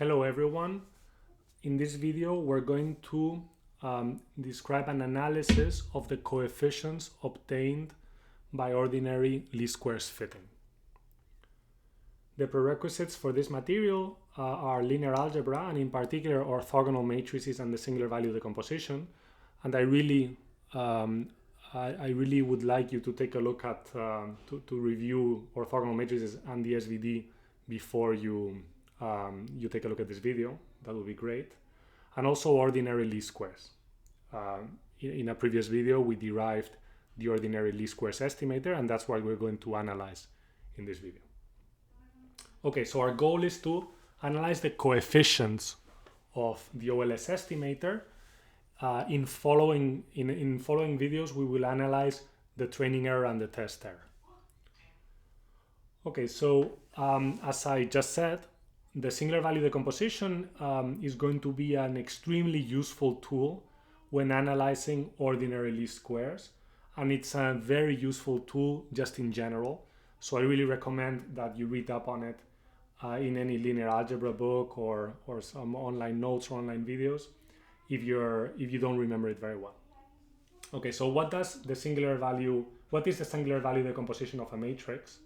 Hello everyone. In this video we're going to describe an analysis of the coefficients obtained by ordinary least squares fitting. The prerequisites for this material are linear algebra, and in particular orthogonal matrices and the singular value decomposition. And I really would like you to take a look at to review orthogonal matrices and the SVD before you take a look at this video. That would be great. And also ordinary least squares. In a previous video we derived the ordinary least squares estimator, and that's what we're going to analyze in this video. Okay, so our goal is to analyze the coefficients of the OLS estimator. In following videos we will analyze the training error and the test error. Okay, so as I just said, the singular value decomposition is going to be an extremely useful tool when analyzing ordinary least squares, and it's a very useful tool just in general. So I really recommend that you read up on it in any linear algebra book or some online notes or online videos if you don't remember it very well. Okay, so what is the singular value decomposition of a matrix?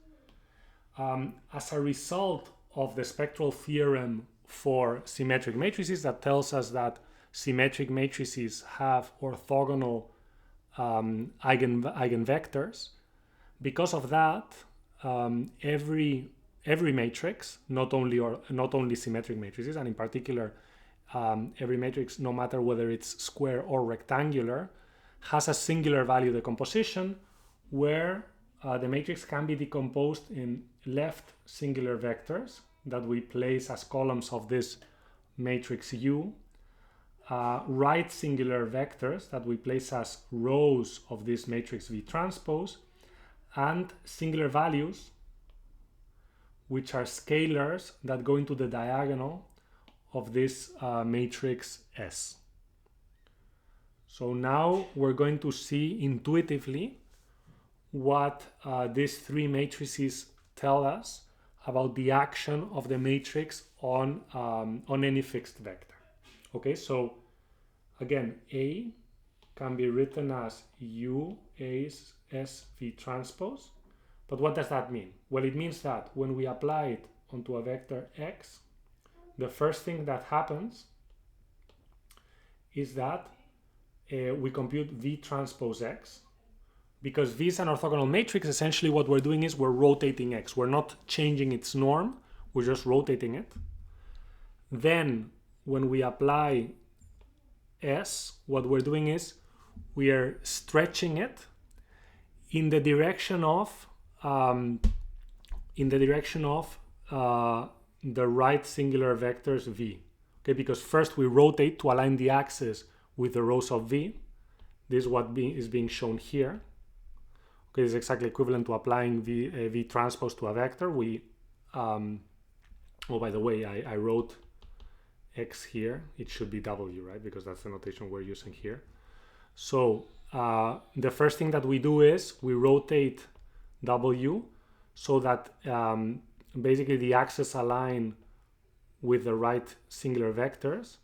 As a result of the spectral theorem for symmetric matrices that tells us that symmetric matrices have orthogonal eigenvectors, because of that, every matrix, not only symmetric matrices, and in particular every matrix, no matter whether it's square or rectangular, has a singular value decomposition where the matrix can be decomposed in left singular vectors that we place as columns of this matrix U, right singular vectors that we place as rows of this matrix V transpose, and singular values, which are scalars that go into the diagonal of this matrix S. So now we're going to see intuitively what these three matrices tell us about the action of the matrix on any fixed vector. Okay, so again, A can be written as U A S V transpose. But what does that mean? Well, it means that when we apply it onto a vector X, the first thing that happens is that we compute V transpose X. Because V is an orthogonal matrix, essentially what we're doing is we're rotating X. We're not changing its norm, we're just rotating it. Then when we apply S, what we're doing is we are stretching it in the direction of the right singular vectors V. Okay, because first we rotate to align the axis with the rows of V. This is what is being shown here. Okay, it's exactly equivalent to applying V transpose to a vector. Oh, by the way, I wrote X here. It should be W, right? Because that's the notation we're using here. So the first thing that we do is we rotate W so that basically the axes align with the right singular vectors.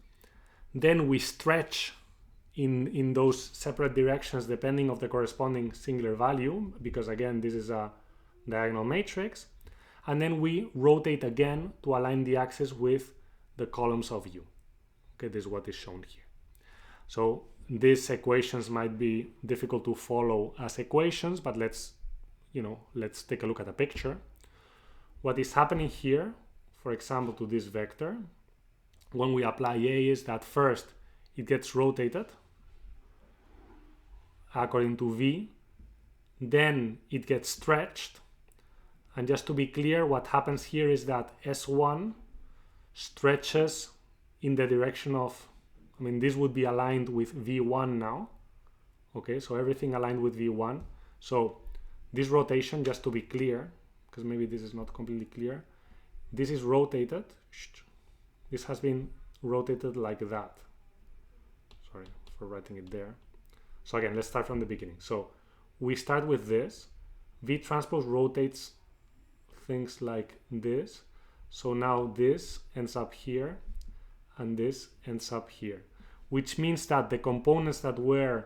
Then we stretch in those separate directions depending of the corresponding singular value, because again this is a diagonal matrix, and then we rotate again to align the axis with the columns of U. Okay, this is what is shown here. So these equations might be difficult to follow as equations, but let's take a look at a picture. What is happening here, for example, to this vector, when we apply A, is that first it gets rotated according to V, then it gets stretched, and just to be clear, what happens here is that S1 stretches in the direction of, this would be aligned with V1 now. Okay, so everything aligned with V1. So this rotation, just to be clear, because maybe this is not completely clear, this is rotated. This has been rotated like that. Sorry for writing it there. So again, let's start from the beginning. So we start with this. V transpose rotates things like this. So now this ends up here and this ends up here, which means that the components that were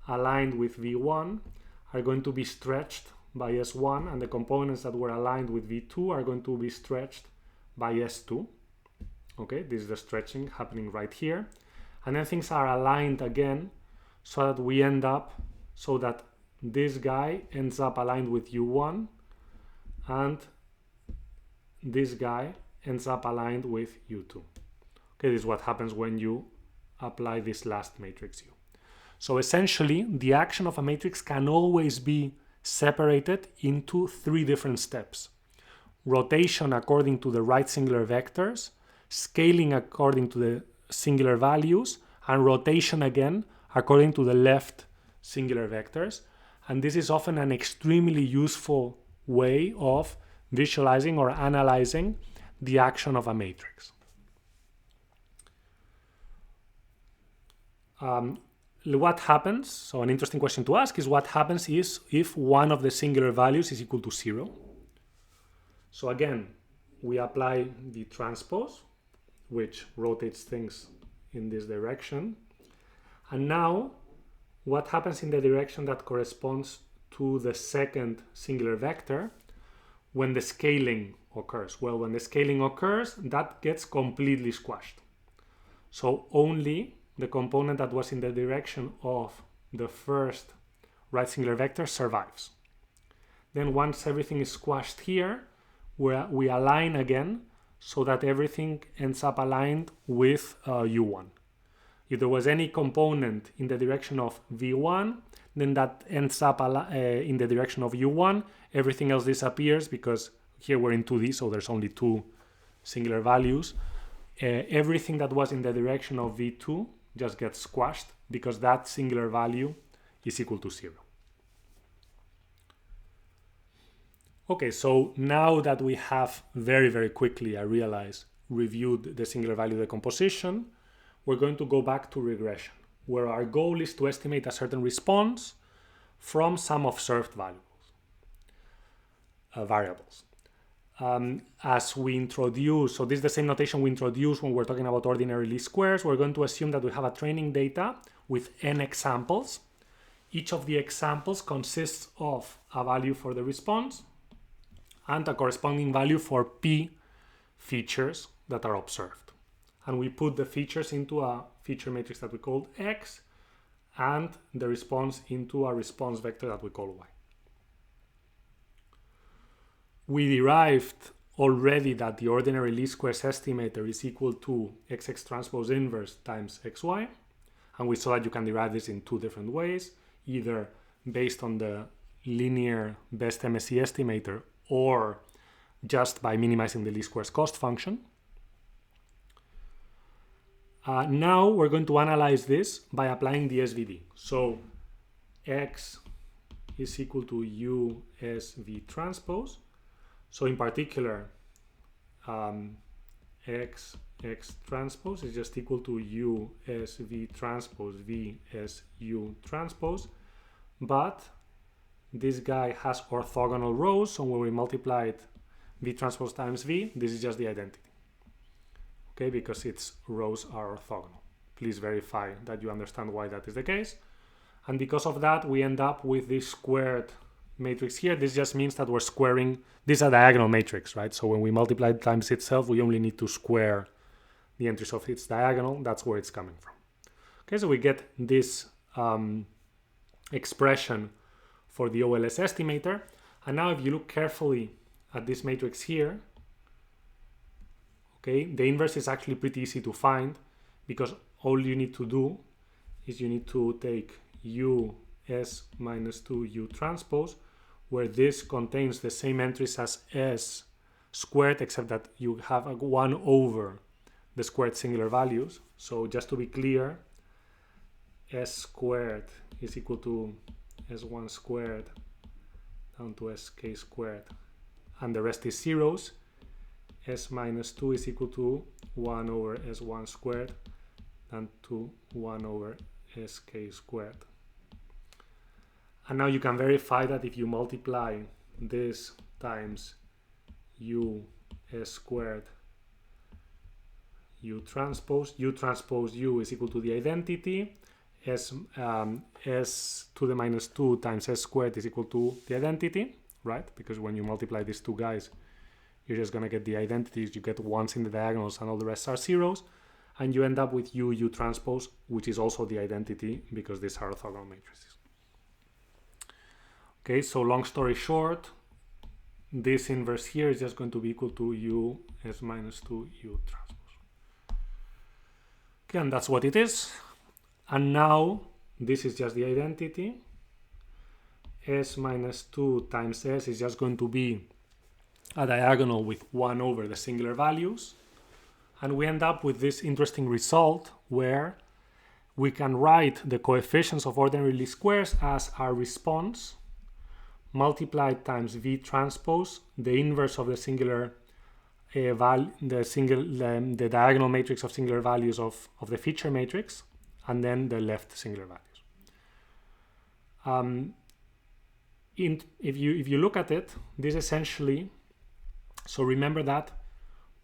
aligned with V1 are going to be stretched by S1, and the components that were aligned with V2 are going to be stretched by S2. Okay, this is the stretching happening right here. And then things are aligned again so that we end up, so that this guy ends up aligned with U1 and this guy ends up aligned with U2. Okay, this is what happens when you apply this last matrix U. So essentially, the action of a matrix can always be separated into three different steps: rotation according to the right singular vectors, scaling according to the singular values, and rotation again according to the left singular vectors. And this is often an extremely useful way of visualizing or analyzing the action of a matrix. What happens, so an interesting question to ask is what happens is if one of the singular values is equal to 0. So again, we apply the transpose, which rotates things in this direction. And now, what happens in the direction that corresponds to the second singular vector when the scaling occurs? Well, when the scaling occurs, that gets completely squashed. So only the component that was in the direction of the first right singular vector survives. Then once everything is squashed here, we align again so that everything ends up aligned with U1. If there was any component in the direction of V1, then that ends up in the direction of U1. Everything else disappears because here we're in 2D, so there's only two singular values. Everything that was in the direction of V2 just gets squashed because that singular value is equal to 0. Okay, so now that we have very, very quickly, I realize, reviewed the singular value decomposition, we're going to go back to regression, where our goal is to estimate a certain response from some observed variables. As we introduce, so this is the same notation we introduced when we're talking about ordinary least squares. We're going to assume that we have a training data with n examples. Each of the examples consists of a value for the response and a corresponding value for p features that are observed. And we put the features into a feature matrix that we call X and the response into a response vector that we call Y. We derived already that the ordinary least squares estimator is equal to XX transpose inverse times XY. And we saw that you can derive this in two different ways, either based on the linear best MSE estimator or just by minimizing the least squares cost function. Now we're going to analyze this by applying the SVD. So X is equal to U SV transpose. So in particular, X transpose is just equal to U S V transpose V S U transpose. But this guy has orthogonal rows, so when we multiply it V transpose times V, this is just the identity. Okay, because its rows are orthogonal. Please verify that you understand why that is the case. And because of that, we end up with this squared matrix here. This just means that we're squaring, this is a diagonal matrix, right? So when we multiply it times itself, we only need to square the entries of its diagonal. That's where it's coming from. Okay, so we get this expression for the OLS estimator. And now if you look carefully at this matrix here, okay, the inverse is actually pretty easy to find because all you need to do is you need to take U S minus 2 U transpose, where this contains the same entries as S squared, except that you have a 1 over the squared singular values. So just to be clear, S squared is equal to S1 squared down to SK squared, and the rest is zeros. S minus 2 is equal to 1 over S1 squared and to 1 over SK squared. And now you can verify that if you multiply this times U S squared U transpose U is equal to the identity, S to the minus 2 times S squared is equal to the identity, right? Because when you multiply these two guys, you're just going to get the identities. You get ones in the diagonals and all the rest are zeros. And you end up with U transpose, which is also the identity because these are orthogonal matrices. Okay, so long story short, this inverse here is just going to be equal to U S minus 2 U transpose. Okay, and that's what it is. And now this is just the identity. S minus 2 times S is just going to be a diagonal with 1 over the singular values. And we end up with this interesting result where we can write the coefficients of ordinary least squares as our response multiplied times V transpose, the inverse of the singular the diagonal matrix of singular values of the feature matrix, and then the left singular values. If you look at it, this essentially, so remember that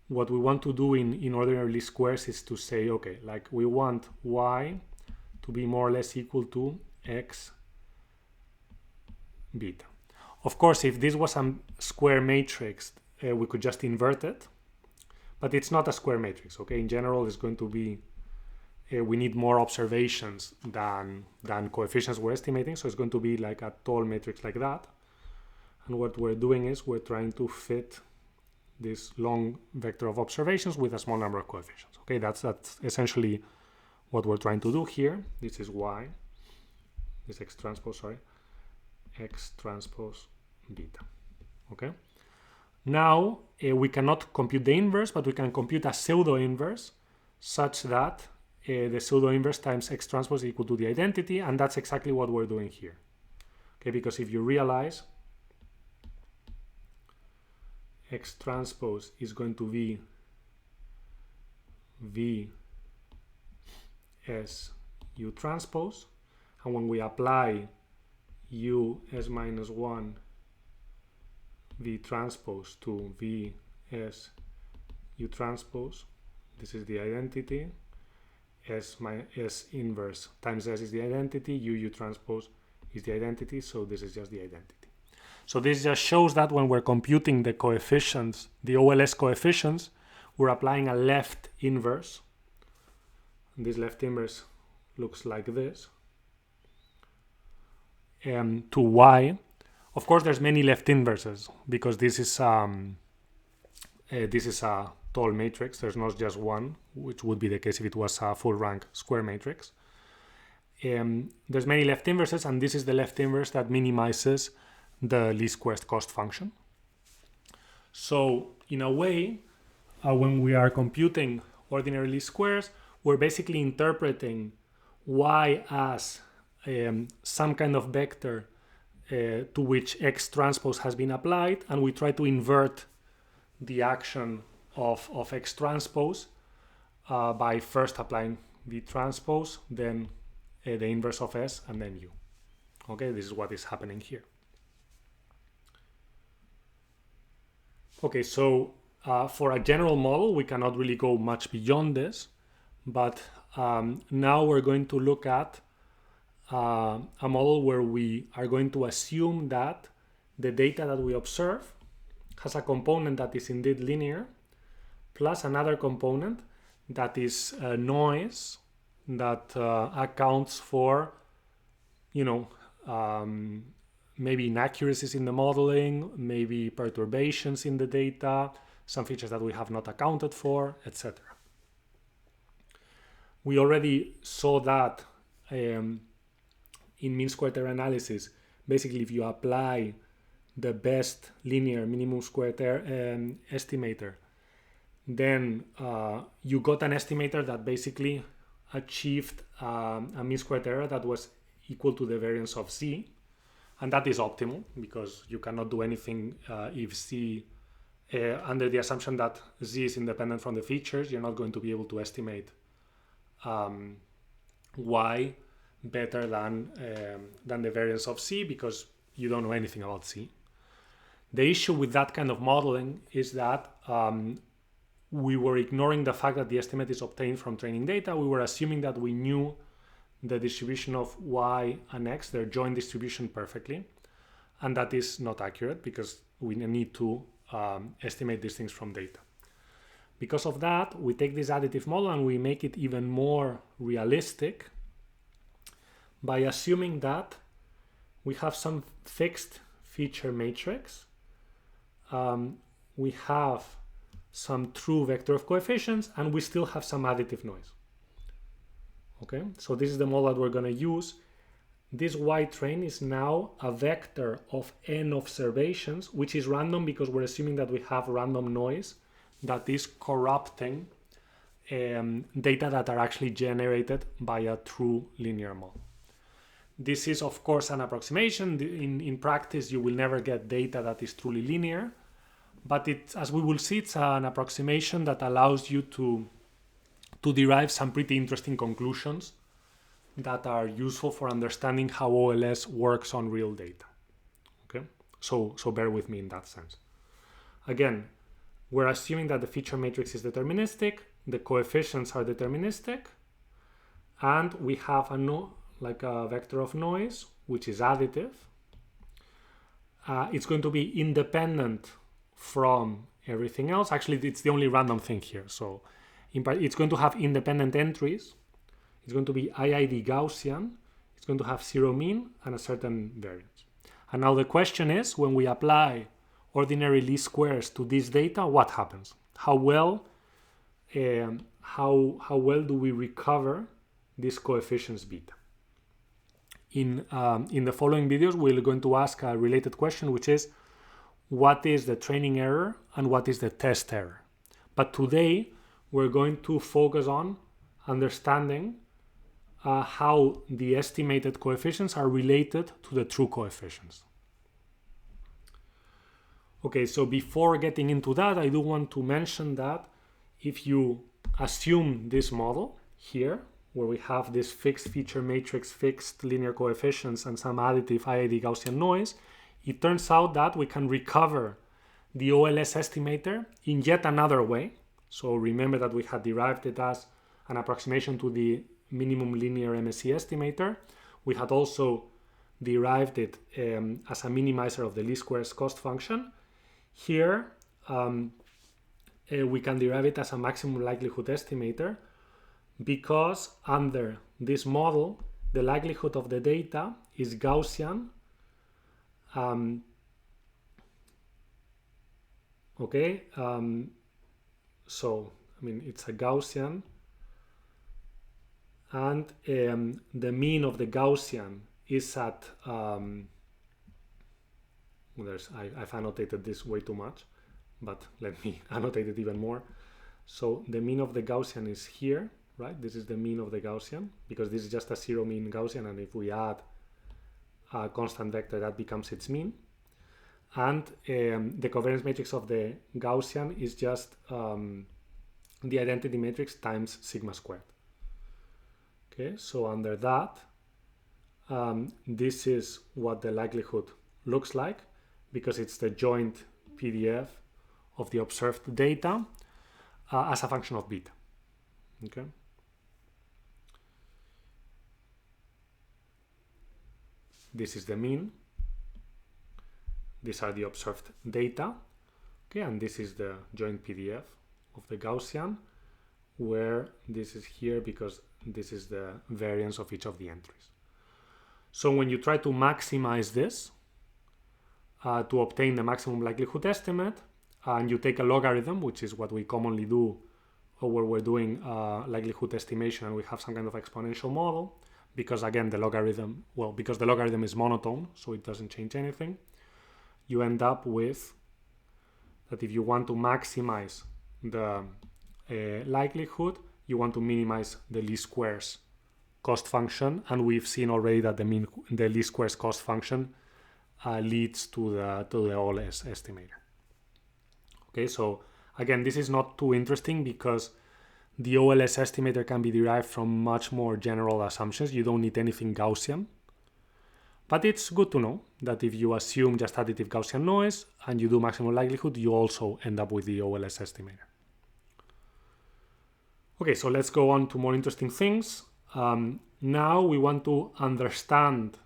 what we want to do in ordinary least squares is to say, okay, like we want y to be more or less equal to x beta. Of course, if this was a square matrix, we could just invert it, but it's not a square matrix, okay? In general, it's going to be, we need more observations than coefficients we're estimating, so it's going to be like a tall matrix like that. And what we're doing is we're trying to fit this long vector of observations with a small number of coefficients. Okay, that's essentially what we're trying to do here. This is y, this x transpose beta. Okay. Now we cannot compute the inverse, but we can compute a pseudo inverse such that the pseudo inverse times x transpose is equal to the identity, and that's exactly what we're doing here. Okay, because if you realize x transpose is going to be V S U transpose, and when we apply U S minus 1 V transpose to V S U transpose, this is the identity, S inverse times S is the identity, U transpose is the identity, so this is just the identity. So this just shows that when we're computing the coefficients, the OLS coefficients, we're applying a left inverse. And this left inverse looks like this. To y. Of course, there's many left inverses because this is a tall matrix. There's not just one, which would be the case if it was a full rank square matrix. There's many left inverses, and this is the left inverse that minimizes the least squares cost function. So in a way, when we are computing ordinary least squares, we're basically interpreting y as some kind of vector to which x transpose has been applied, and we try to invert the action of x transpose by first applying v transpose, then the inverse of s, and then u. Okay, this is what is happening here. Okay, so for a general model, we cannot really go much beyond this, but now we're going to look at a model where we are going to assume that the data that we observe has a component that is indeed linear, plus another component that is noise that accounts for, maybe inaccuracies in the modeling, maybe perturbations in the data, some features that we have not accounted for, etc. We already saw that in mean squared error analysis. Basically, if you apply the best linear minimum squared error estimator, then you got an estimator that basically achieved a mean squared error that was equal to the variance of z. And that is optimal because you cannot do anything if z, under the assumption that z is independent from the features, you're not going to be able to estimate y better than the variance of c because you don't know anything about c. The issue with that kind of modeling is that we were ignoring the fact that the estimate is obtained from training data. We were assuming that we knew the distribution of y and x, their joint distribution, perfectly. And that is not accurate because we need to estimate these things from data. Because of that, we take this additive model and we make it even more realistic by assuming that we have some fixed feature matrix. We have some true vector of coefficients, and we still have some additive noise. Okay, so this is the model that we're going to use. This y train is now a vector of n observations, which is random because we're assuming that we have random noise that is corrupting data that are actually generated by a true linear model. This is, of course, an approximation. In practice, you will never get data that is truly linear, but as we will see, it's an approximation that allows you to derive some pretty interesting conclusions that are useful for understanding how OLS works on real data. Okay, so bear with me in that sense. Again, we're assuming that the feature matrix is deterministic, the coefficients are deterministic, and we have a vector of noise, which is additive. It's going to be independent from everything else. Actually, it's the only random thing here. So it's going to have independent entries. It's going to be IID Gaussian. It's going to have zero mean and a certain variance. And now the question is, when we apply ordinary least squares to this data, what happens? How well do we recover these coefficients beta? In the following videos, we're going to ask a related question, which is, what is the training error and what is the test error? But today, we're going to focus on understanding how the estimated coefficients are related to the true coefficients. Okay, so before getting into that, I do want to mention that if you assume this model here, where we have this fixed feature matrix, fixed linear coefficients, and some additive IID Gaussian noise, it turns out that we can recover the OLS estimator in yet another way. So remember that we had derived it as an approximation to the minimum linear MSE estimator. We had also derived it as a minimizer of the least squares cost function. Here, we can derive it as a maximum likelihood estimator because under this model, the likelihood of the data is Gaussian. So, I mean, it's a Gaussian, and the mean of the Gaussian is at, I've annotated this way too much, but let me annotate it even more. So the mean of the Gaussian is here, right? This is the mean of the Gaussian, because this is just a zero mean Gaussian, and if we add a constant vector, that becomes its mean. And the covariance matrix of the Gaussian is just the identity matrix times sigma squared. Okay, so under that, this is what the likelihood looks like, because it's the joint PDF of the observed data as a function of beta. Okay. This is the mean. These are the observed data. Okay, and this is the joint PDF of the Gaussian, where this is here because this is the variance of each of the entries. So when you try to maximize this to obtain the maximum likelihood estimate, and you take a logarithm, which is what we commonly do where we're doing likelihood estimation and we have some kind of exponential model, because again, the logarithm is monotone, so it doesn't change anything, you end up with that if you want to maximize the likelihood, you want to minimize the least squares cost function, and we've seen already that the least squares cost function leads to the OLS estimator. Okay, so again, this is not too interesting because the OLS estimator can be derived from much more general assumptions. You don't need anything Gaussian. But it's good to know that if you assume just additive Gaussian noise and you do maximum likelihood, you also end up with the OLS estimator. Okay, so let's go on to more interesting things. Now we want to understand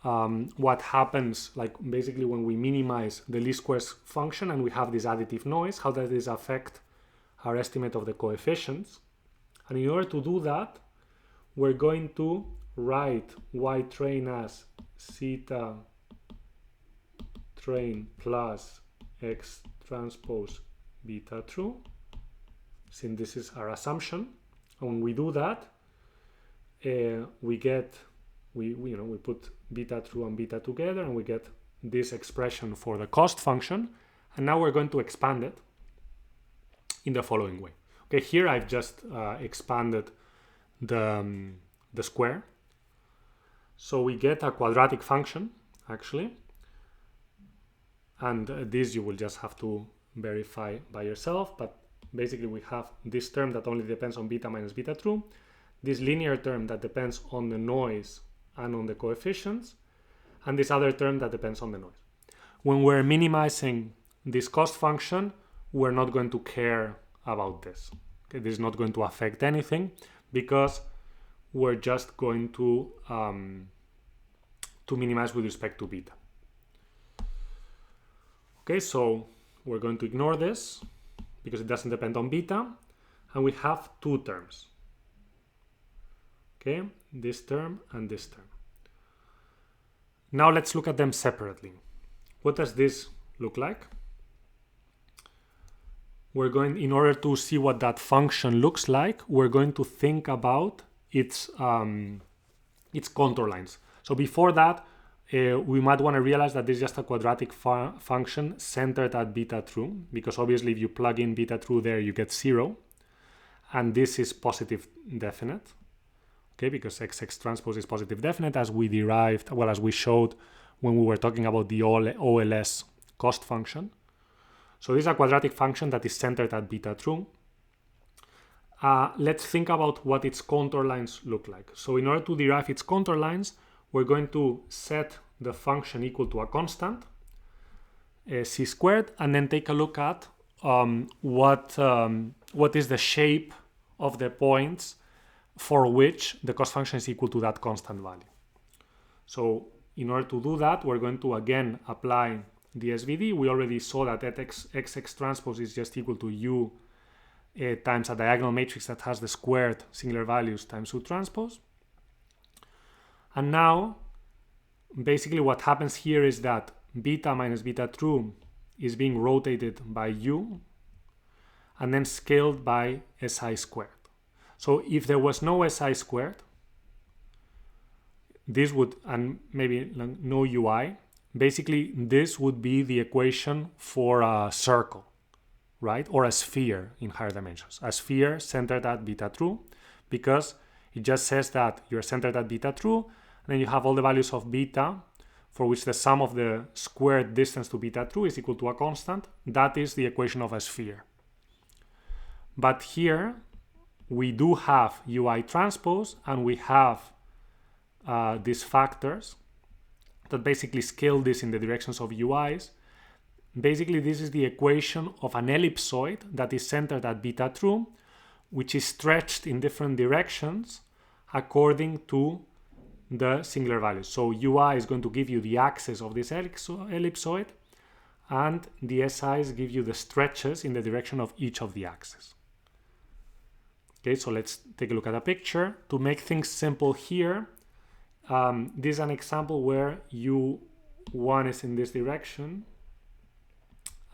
what happens, like basically when we minimize the least squares function and we have this additive noise, how does this affect our estimate of the coefficients? And in order to do that, we're going to write y train as zeta train plus x transpose beta true, since this is our assumption. And when we do that, we put beta true and beta together and we get this expression for the cost function. And now we're going to expand it in the following way. Okay, here I've just expanded the square. So we get a quadratic function, actually. And this you will just have to verify by yourself. But basically we have this term that only depends on beta minus beta true, this linear term that depends on the noise and on the coefficients, and this other term that depends on the noise. When we're minimizing this cost function, we're not going to care about this. Okay, this is not going to affect anything because we're just going to minimize with respect to beta. Okay, so we're going to ignore this because it doesn't depend on beta, and we have two terms. Okay, this term and this term. Now let's look at them separately. What does this look like? We're going, in order to see what that function looks like, we're going to think about its contour lines. So before that, we might want to realize that this is just a quadratic function centered at beta true, because obviously if you plug in beta true there, you get 0. And this is positive definite, okay, because XX transpose is positive definite, as we derived, well, as we showed when we were talking about the OLS cost function. So this is a quadratic function that is centered at beta true. Let's think about what its contour lines look like. So in order to derive its contour lines, we're going to set the function equal to a constant, c squared, and then take a look at what is the shape of the points for which the cost function is equal to that constant value. So in order to do that, we're going to again apply the SVD. We already saw that XX transpose is just equal to U times a diagonal matrix that has the squared singular values times U transpose. And now, basically what happens here is that beta minus beta true is being rotated by U and then scaled by SI squared. So if there was no SI squared, this would, and maybe no UI, basically this would be the equation for a circle, right? Or a sphere in higher dimensions. A sphere centered at beta true, because it just says that you're centered at beta true, and then you have all the values of beta for which the sum of the squared distance to beta true is equal to a constant. That is the equation of a sphere. But here we do have UI transpose, and we have these factors that basically scale this in the directions of UIs. Basically, this is the equation of an ellipsoid that is centered at beta true, which is stretched in different directions according to the singular values. So UI is going to give you the axis of this ellipsoid, and the SIs give you the stretches in the direction of each of the axes. Okay, so let's take a look at a picture. To make things simple here, this is an example where U1 is in this direction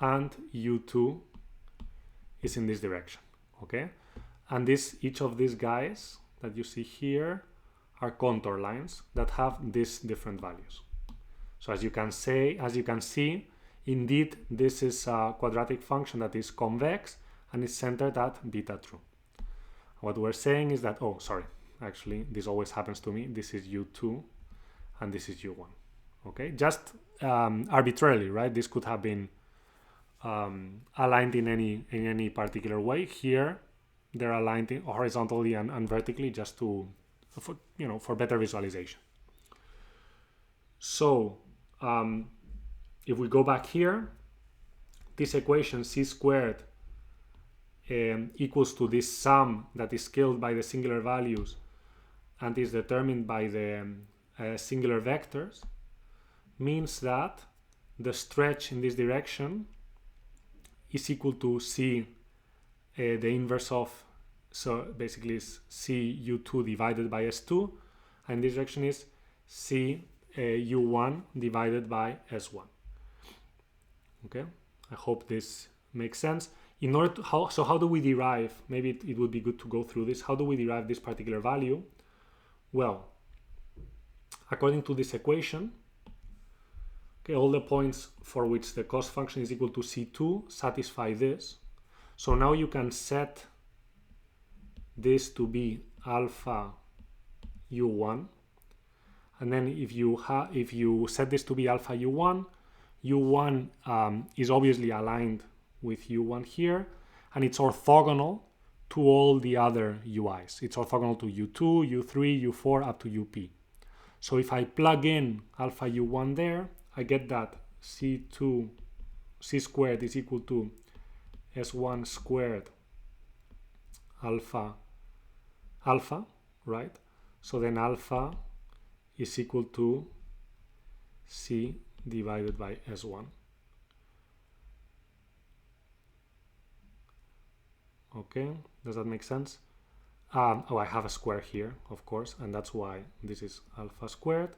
and U2 is in this direction, okay? And each of these guys that you see here are contour lines that have these different values. So as you can see, indeed, this is a quadratic function that is convex and is centered at beta true. What we're saying is that, oh, sorry, actually, this always happens to me. This is U2 and this is U1, okay? Just arbitrarily, right? This could have been aligned in any particular way. Here, they're aligned horizontally and vertically just for better visualization. So if we go back here, this equation c squared equals to this sum that is scaled by the singular values and is determined by the singular vectors, means that the stretch in this direction is equal to c, the inverse of, so basically is c u2 divided by s2, and this direction is c u1 divided by s1. Okay, I hope this makes sense. In order to, how do we derive, maybe it would be good to go through this, how do we derive this particular value? Well, according to this equation, okay, all the points for which the cost function is equal to c2 satisfy this. So now you can set this to be alpha u1, and then if you set this to be alpha u1, u1 is obviously aligned with u1 here, and it's orthogonal to all the other ui's. It's orthogonal to u2, u3, u4 up to up. So if I plug in alpha u1 there, I get that c squared is equal to s1 squared alpha, right? So then alpha is equal to c divided by s1. Okay, does that make sense? Oh, I have a square here, of course, and that's why this is alpha squared.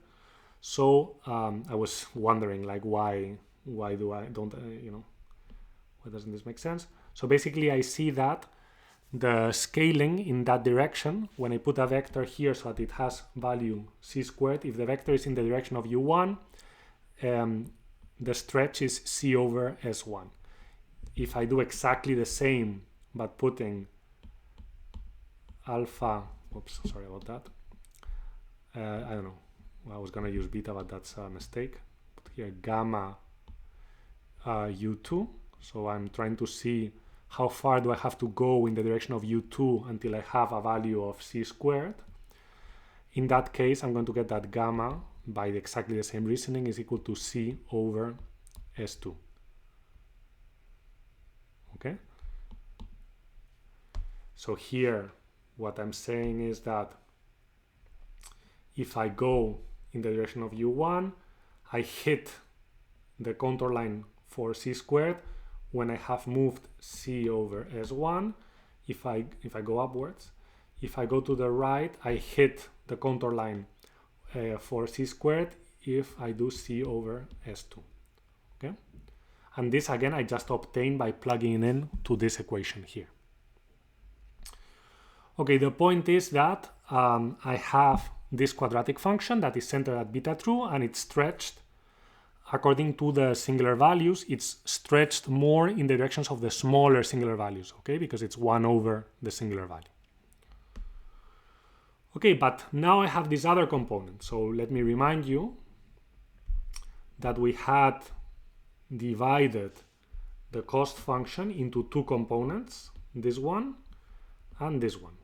So I was wondering, like, why why doesn't this make sense? So basically I see that the scaling in that direction, when I put a vector here so that it has value c squared, if the vector is in the direction of u1, the stretch is c over s1. If I do exactly the same but putting alpha, oops, sorry about that, I don't know, I was gonna use beta, but that's a mistake. Put here gamma u2, so I'm trying to see how far do I have to go in the direction of u2 until I have a value of c squared. In that case, I'm going to get that gamma, by exactly the same reasoning, is equal to c over s2. Okay? So here, what I'm saying is that if I go in the direction of u1, I hit the contour line for c squared when I have moved c over s1. If I go upwards, if I go to the right, I hit the contour line for c squared if I do c over s2. Okay, and this again I just obtained by plugging in to this equation here. Okay, the point is that I have this quadratic function that is centered at beta true, and it's stretched according to the singular values. It's stretched more in the directions of the smaller singular values, okay, because it's 1 over the singular value. Okay, but now I have this other component. So let me remind you that we had divided the cost function into two components, this one and this one.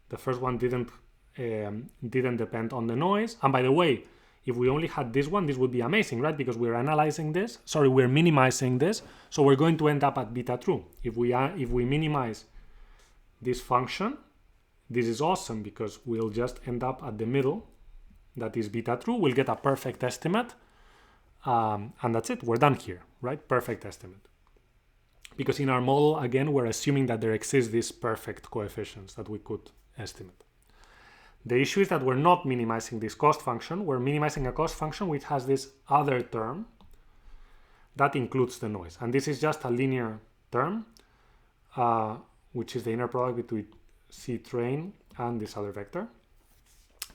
The first one didn't depend on the noise. And by the way, if we only had this one, this would be amazing, right? Because we're analyzing this. Sorry, we're minimizing this. So we're going to end up at beta true. If we minimize this function, this is awesome because we'll just end up at the middle. That is beta true. We'll get a perfect estimate. And that's it. We're done here, right? Perfect estimate. Because in our model, again, we're assuming that there exists these perfect coefficients that we could estimate. The issue is that we're not minimizing this cost function. We're minimizing a cost function which has this other term that includes the noise. And this is just a linear term, which is the inner product between C train and this other vector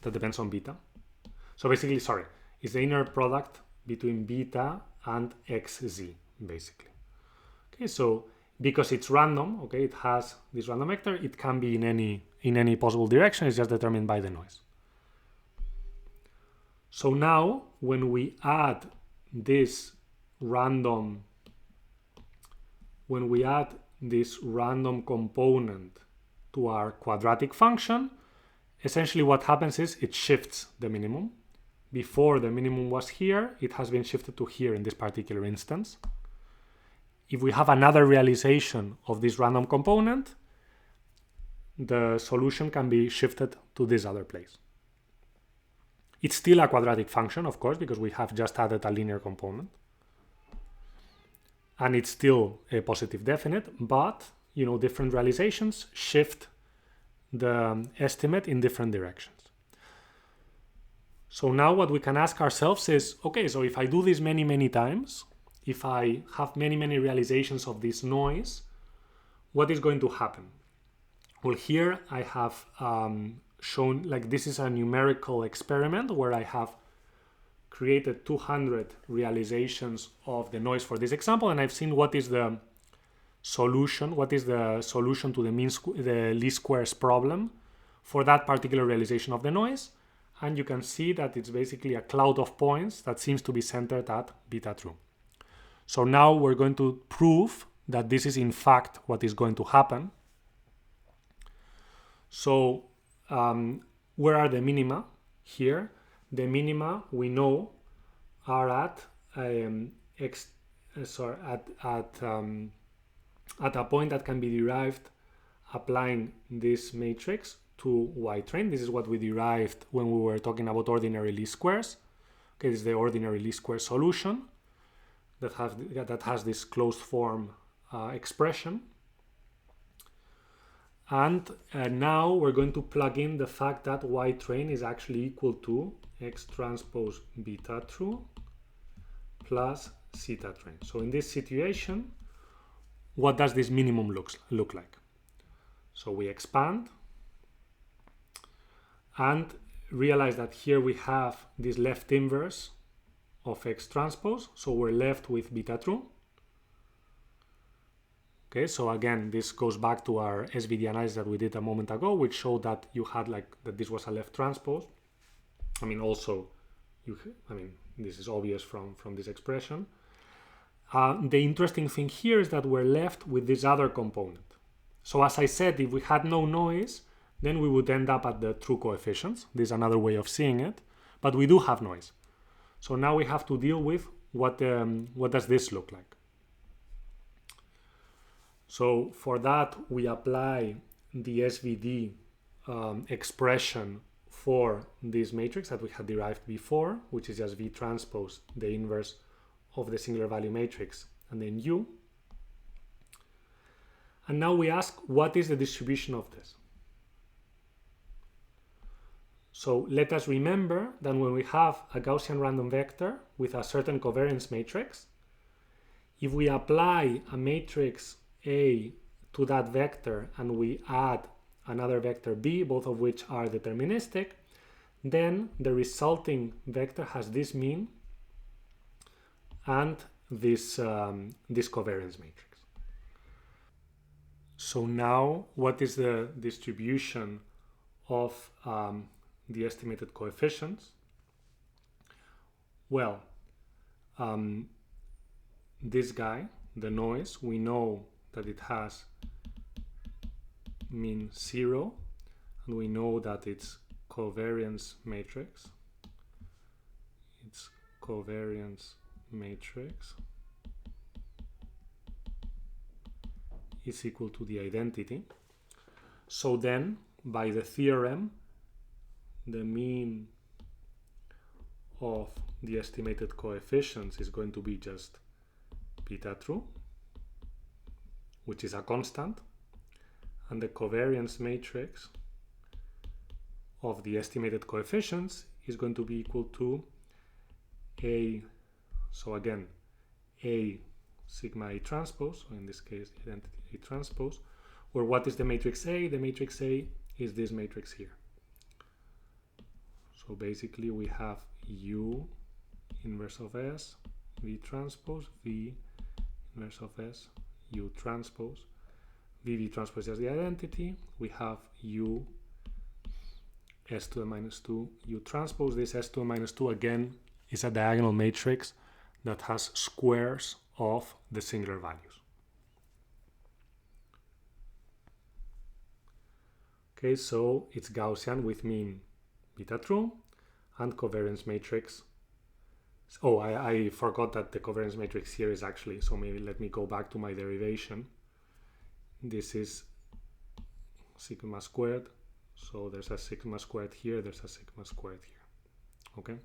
that depends on beta. So basically, sorry, it's the inner product between beta and xz, basically. Okay, so because it's random, okay, it has this random vector, it can be in any possible direction, it's just determined by the noise. So now, when we add this random component to our quadratic function, essentially what happens is it shifts the minimum, before the minimum was here, it has been shifted to here in this particular instance. If we have another realization of this random component, the solution can be shifted to this other place. It's still a quadratic function, of course, because we have just added a linear component. And it's still a positive definite, but different realizations shift the estimate in different directions. So now what we can ask ourselves is, okay, so if I do this many, many times, if I have many, many realizations of this noise, what is going to happen? Well, here I have shown, like, this is a numerical experiment where I have created 200 realizations of the noise for this example, and I've seen what is the solution, to the least squares problem for that particular realization of the noise. And you can see that it's basically a cloud of points that seems to be centered at beta true. So now we're going to prove that this is in fact what is going to happen. So where are the minima here? The minima we know are at a point that can be derived applying this matrix to Y train. This is what we derived when we were talking about ordinary least squares. Okay, this is the ordinary least square solution that has this closed form expression. And now we're going to plug in the fact that Y train is actually equal to X transpose beta true plus zeta train. So in this situation, what does this minimum look like? So we expand and realize that here we have this left inverse of X transpose. So we're left with beta true. Okay, so again, this goes back to our SVD analysis that we did a moment ago, which showed that you had that this was a left transpose. I mean, also, this is obvious from this expression. The interesting thing here is that we're left with this other component. So as I said, if we had no noise, then we would end up at the true coefficients. This is another way of seeing it, but we do have noise. So now we have to deal with what does this look like. So for that, we apply the SVD expression for this matrix that we had derived before, which is just V transpose, the inverse of the singular value matrix, and then U. And now we ask, what is the distribution of this? So let us remember that when we have a Gaussian random vector with a certain covariance matrix, if we apply a matrix A to that vector and we add another vector B, both of which are deterministic, then the resulting vector has this mean and this covariance matrix. So now, what is the distribution of the estimated coefficients? Well, this guy, the noise, we know that it has mean 0, and we know that its covariance matrix, is equal to the identity. So then, by the theorem, the mean of the estimated coefficients is going to be just beta true, which is a constant, and the covariance matrix of the estimated coefficients is going to be equal to A, so again, A sigma A transpose, so in this case the identity A transpose, where what is the matrix A? The matrix A is this matrix here. So basically we have U inverse of S, V transpose, V inverse of S, U transpose, V transpose is the identity. We have U S to the minus 2, U transpose. This S to the minus 2 again is a diagonal matrix that has squares of the singular values. Okay, so it's Gaussian with mean beta true, and covariance matrix. Oh, I forgot that the covariance matrix here is actually, so maybe let me go back to my derivation. This is sigma squared. So there's a sigma squared here, there's a sigma squared here. Okay.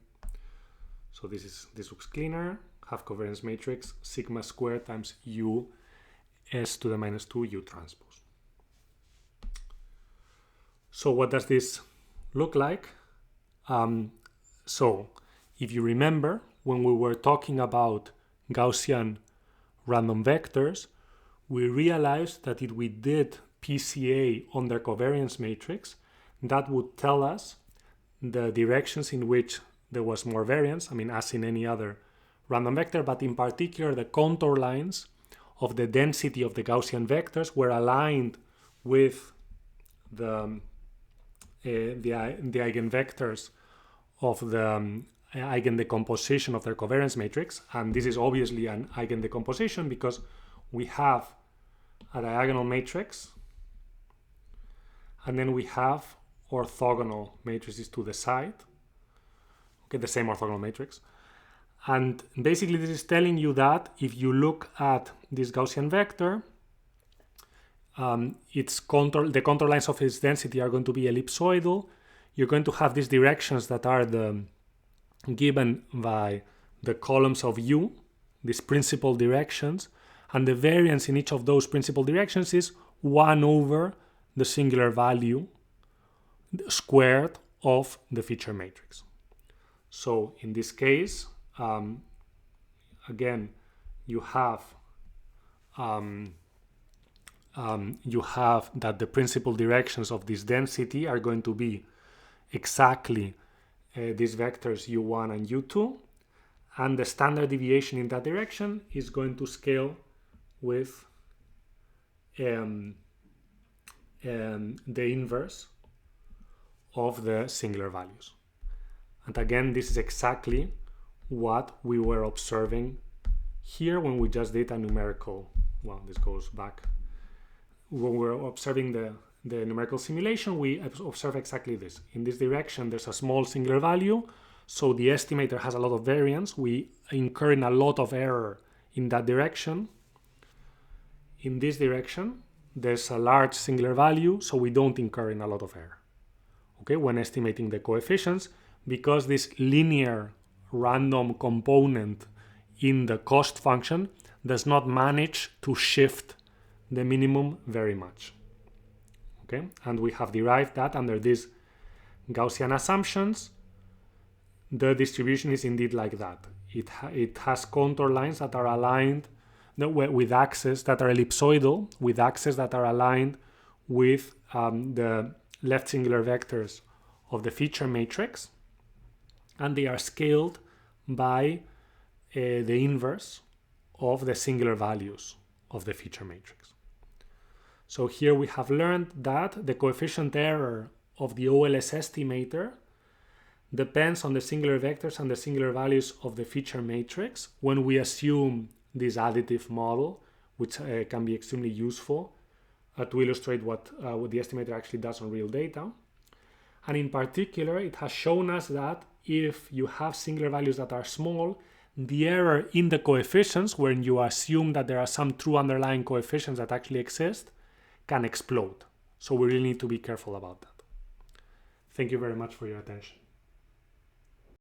So this looks cleaner. Have covariance matrix sigma squared times u s to the minus 2 u transpose. So what does this look like? So if you remember, when we were talking about Gaussian random vectors, we realized that if we did PCA on their covariance matrix, that would tell us the directions in which there was more variance, I mean, as in any other random vector, but in particular the contour lines of the density of the Gaussian vectors were aligned with the eigenvectors of the eigendecomposition of their covariance matrix. And this is obviously an eigendecomposition because we have a diagonal matrix and then we have orthogonal matrices to the side, okay, the same orthogonal matrix. And basically this is telling you that if you look at this Gaussian vector, the contour lines of its density are going to be ellipsoidal. You're going to have these directions that are given by the columns of U, these principal directions, and the variance in each of those principal directions is 1 over the singular value squared of the feature matrix. So in this case, again, you have that the principal directions of this density are going to be exactly these vectors u1 and u2, and the standard deviation in that direction is going to scale with the inverse of the singular values. And again, this is exactly what we were observing here when we just did a numerical, well, this goes back. When we were observing the numerical simulation, we observe exactly this. In this direction, there's a small singular value, so the estimator has a lot of variance. We incur in a lot of error in that direction. In this direction, there's a large singular value, so we don't incur in a lot of error, okay, when estimating the coefficients, because this linear random component in the cost function does not manage to shift the minimum very much. Okay, and we have derived that under these Gaussian assumptions. The distribution is indeed like that. It has contour lines that are aligned with axes that are ellipsoidal, with axes that are aligned with the left singular vectors of the feature matrix, and they are scaled by the inverse of the singular values of the feature matrix. So here we have learned that the coefficient error of the OLS estimator depends on the singular vectors and the singular values of the feature matrix when we assume this additive model, which can be extremely useful to illustrate what the estimator actually does on real data. And in particular, it has shown us that if you have singular values that are small, the error in the coefficients, when you assume that there are some true underlying coefficients that actually exist, can explode. So we really need to be careful about that. Thank you very much for your attention.